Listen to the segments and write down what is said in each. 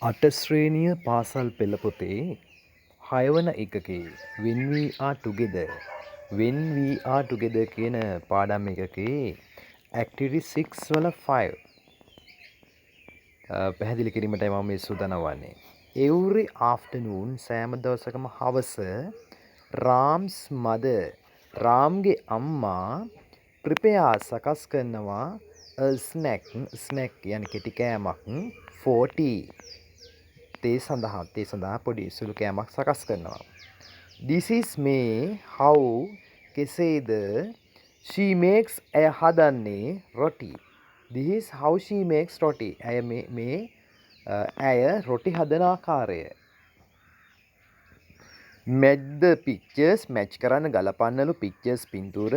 අට ශ්‍රේණිය පාසල් පෙළ පොතේ 6 වන එකකේ when we are together කියන පාඩම් එකකේ activity 6 වල 5 පැහැදිලි කිරීමටයි මම මේ සූදානම් වන්නේ. every afternoon සෑම දවසකම හවස Ram's mother රාම්ගේ අම්මා prepare සකස් කරනවා a snack කියන්නේ කෙටි කෑමක් for tea තේ සඳහා පොඩි සුළු කෑමක් සකස් කරනවා. This is මේ how කෙසේද she makes ඇය හදන්නේ roti. This is how she makes roti. ඇය රොටි හදන ආකාරය. Match the pictures match කරන්න ගලපන්නලු pictures පින්තූර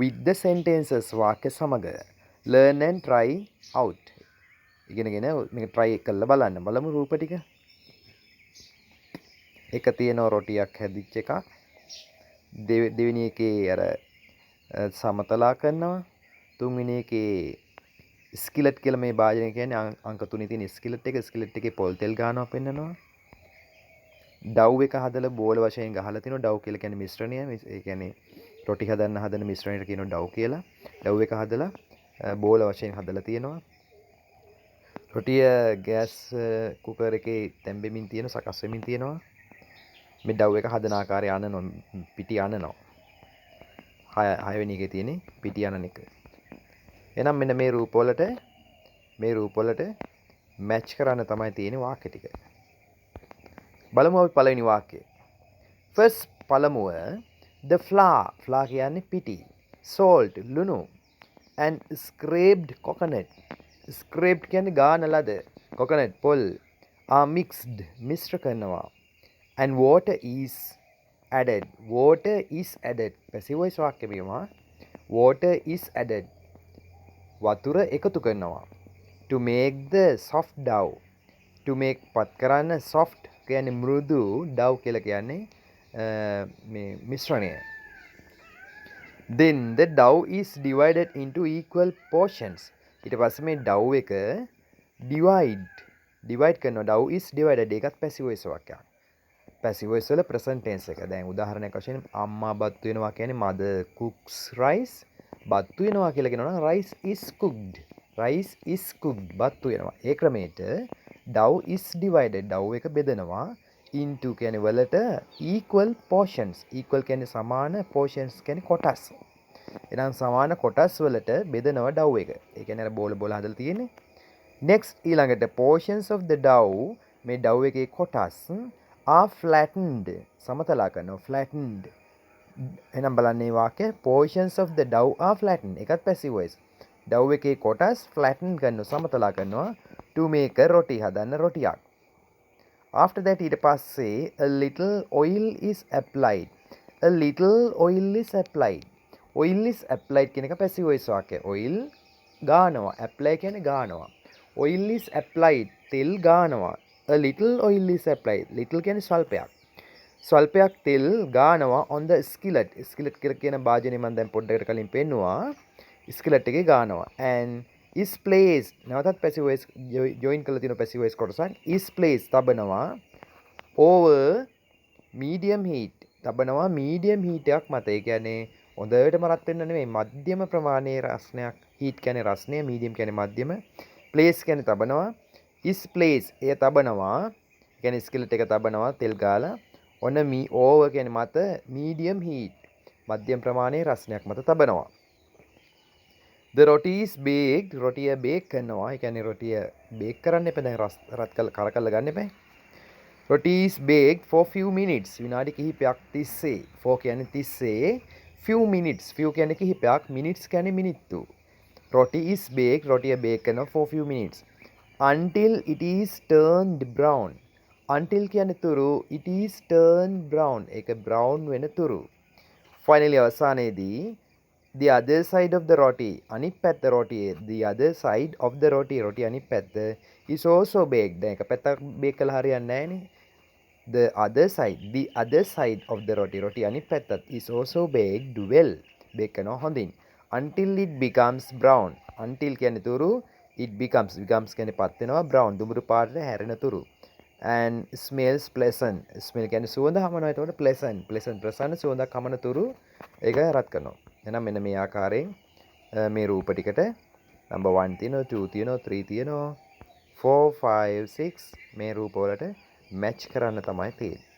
with the sentences වාක්‍ය සමග. Learn and try out. ඉගෙනගෙන මේක try කරලා බලන්න. බලමු රූප ටික. එක තියෙනවා රොටියක් හැදිච්ච එකක්. දෙවෙනි එකේ අර සමතලා කරනවා. තුන්වෙනි එකේ ස්කිලට් කියලා මේ භාජනය කියන්නේ අංක 3 තියෙන ස්කිලට් එකේ පොල් තෙල් ගානවා පෙන්නනවා. ඩව් එක හදලා බෝල වශයෙන් ගහලා තිනවා. ඩව් කියලා කියන්නේ මිශ්‍රණය. ඒ කියන්නේ රොටි හදන මිශ්‍රණයට කියනවා ඩව් කියලා. ඩව් එක හදලා බෝල වශයෙන් හදලා තියෙනවා. රොටිය ගෑස් කුකර් එකේ තැම්බෙමින් තියෙන සකස් වෙමින් තියෙනවා. මේ ඩව් එක හදන ආකාරය අනනවා පිටි අනනවා. 6 වෙනි එකේ තියෙන්නේ පිටි අනන එක. එහෙනම් මෙන්න මේ රූප වලට මැච් කරන්න තමයි තියෙන්නේ වාක්‍ය ටික. බලමු අපි පළවෙනි වාක්‍යය. first පළමුව the flour කියන්නේ පිටි, salt ලුණු and scraped coconut කියන්නේ ගාන ලද coconut පොල් are mixed මිශ්‍ර කරනවා and water is added passive voice වාක්‍ය කියනවා water is added වතුර එකතු කරනවා to make the soft dough පත් කරන්න soft කියන්නේ මෘදු dough කියලා කියන්නේ මේ මිශ්‍රණය. Then the dough is divided into equal portions. ඊට පස්සේ මේ dough එක divide කරනවා. dough is divided ඒකත් passive voice වාක්‍යයක්. passive voice වල present tense එක. දැන් උදාහරණයක් වශයෙන් අම්මා බත් වෙනවා කියන්නේ mother cooks rice. බත් වෙනවා කියලා කියනවා නම් rice is cooked. බත් වෙනවා. ඒ ක්‍රමයට dough is divided. dough එක බෙදනවා into කියන්නේ වලට equal portions. equal කියන්නේ සමාන, portions කියන්නේ කොටස්. එහෙනම් සමාන කොටස් වලට බෙදනවා dough එක. ඒ කියන්නේ අර බෝල හදලා තියෙන්නේ. next ඊළඟට portions of the dough මේ dough එකේ කොටස් are flattened. සමතලා කරනවා flattened. එහෙනම් බලන්න මේ වාක්‍ය portions of the dough are flattened. ඒකත් passive voice. dough එකේ කොටස් flatten කරනවා සමතලා කරනවා to make a roti හදන්න රොටියක්. after that ඊට පස්සේ a little oil is applied. oil is applied කියන එක passive voice වාක්‍යය. oil ගානවා. apply කියන්නේ ගානවා. oil is applied තෙල් ගානවා. a little oil is applied. little කියන්නේ ස්වල්පයක් තෙල් ගානවා on the skillet කියලා කියන භාජනය මම දැන් පොඩ්ඩකට කලින් පෙන්නුවා. skillet එකේ ගානවා. and is placed නැවතත් passive voice join කරලා තියෙන passive voice කොටසක් is placed තබනවා over medium heat medium heat එකක් මත. ඒ කියන්නේ හොඳටම රත් වෙන්න නෙමෙයි මධ්‍යම ප්‍රමාණයේ රස්නයක්. heat කියන්නේ රස්නය, medium කියන්නේ මධ්‍යම, place කියන්නේ තබනවා, is placed එය තබනවා. ඒ කියන්නේ skillet එක තබනවා තෙල් ගාලා on over කියන්නේ මත medium heat මධ්‍යම ප්‍රමාණයේ රස්නයක් මත තබනවා. The roti is baked. රොටිය බේක් කරනවා. ඒ කියන්නේ රොටිය බේක් කරන්න එපා. දැන් රත් කරලා ගන්න එපා. Roti is baked for few minutes. විනාඩි කිහිපයක් තිස්සේ. for කියන්නේ තිස්සේ. few minutes. few කියන්නේ කිහිපයක්. minutes කියන්නේ මිනිත්තු. Roti is baked. රොටිය බේක් කරනවා for few minutes. Until it is turned brown. until කියන්නේ තුරු. it is turned brown. ඒක brown වෙන තුරු. Finally අවසානයේදී the other side of the roti අනිත් පැත්ත රොටියේ the other side of the roti අනිත් පැත්ත is also baked. දැන් එක පැත්තක් බේක් කළා හරියන්නේ නැහනේ. the other side of the roti අනිත් පැත්තත් is also baked well. Bake කරනවා හොඳින්. until it becomes brown. until කියන්නේ තුරු it becomes කියන්නේ පත් වෙනවා brown දුඹුරු පාටට හැරෙන තුරු and smells pleasant smell කියන්නේ සුවඳ හමනවා එතකොට pleasant ප්‍රසන්න සුවඳක් හමන තුරු ඒක රත් කරනවා එහෙනම් මෙන්න මේ ආකාරයෙන් මේ රූප ටිකට number 1 තියෙනවා 2 තියෙනවා 3 තියෙනවා 4 5 6 මේ රූප වලට මැච් කරන්න තමයි තියෙන්නේ